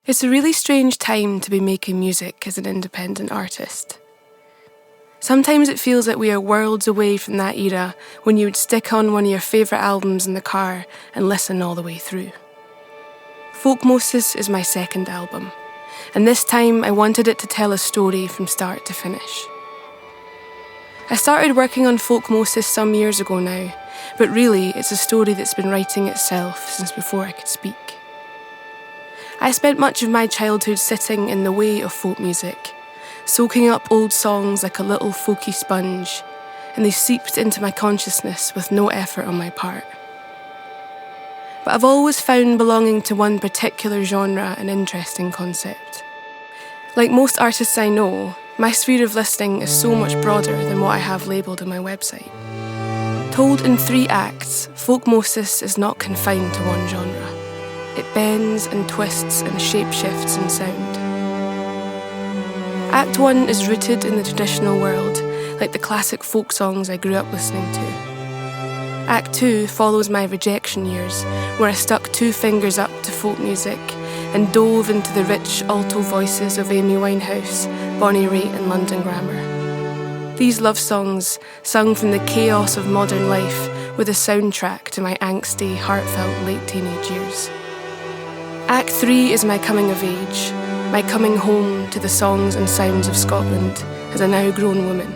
It's a really strange time to be making music as an independent artist. Sometimes it feels like we are worlds away from that era when you would stick on one of your favourite albums in the car and listen all the way through. FOLKMOSIS is my second album, and this time I wanted it to tell a story from start to finish. I started working on FOLKMOSIS some years ago now, but really it's a story that's been writing itself since before I could speak. I spent much of my childhood sitting in the way of folk music, soaking up old songs like a little folky sponge, and they seeped into my consciousness with no effort on my part. But I've always found belonging to one particular genre an interesting concept. Like most artists I know, my sphere of listening is so much broader than what I have labelled on my website. Told in 3 acts, FOLKMOSIS is not confined to one genre. It bends and twists and shape-shifts in sound. Act 1 is rooted in the traditional world, like the classic folk songs I grew up listening to. Act 2 follows my rejection years, where I stuck 2 fingers up to folk music and dove into the rich alto voices of Amy Winehouse, Bonnie Raitt and London Grammar. These love songs, sung from the chaos of modern life, were the soundtrack to my angsty, heartfelt late teenage years. Act 3 is my coming of age, my coming home to the songs and sounds of Scotland as a now grown woman.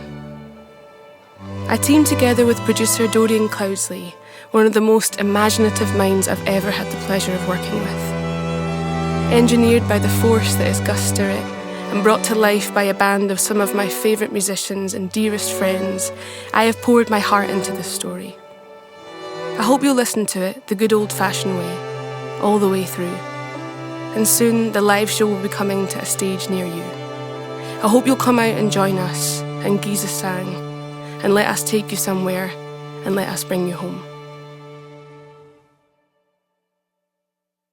I teamed together with producer Dorian Cloudsley, one of the most imaginative minds I've ever had the pleasure of working with. Engineered by the force that is Gus Stirrett and brought to life by a band of some of my favourite musicians and dearest friends, I have poured my heart into this story. I hope you'll listen to it the good old-fashioned way, all the way through. And soon the live show will be coming to a stage near you. I hope you'll come out and join us and Giza sang, and let us take you somewhere and let us bring you home.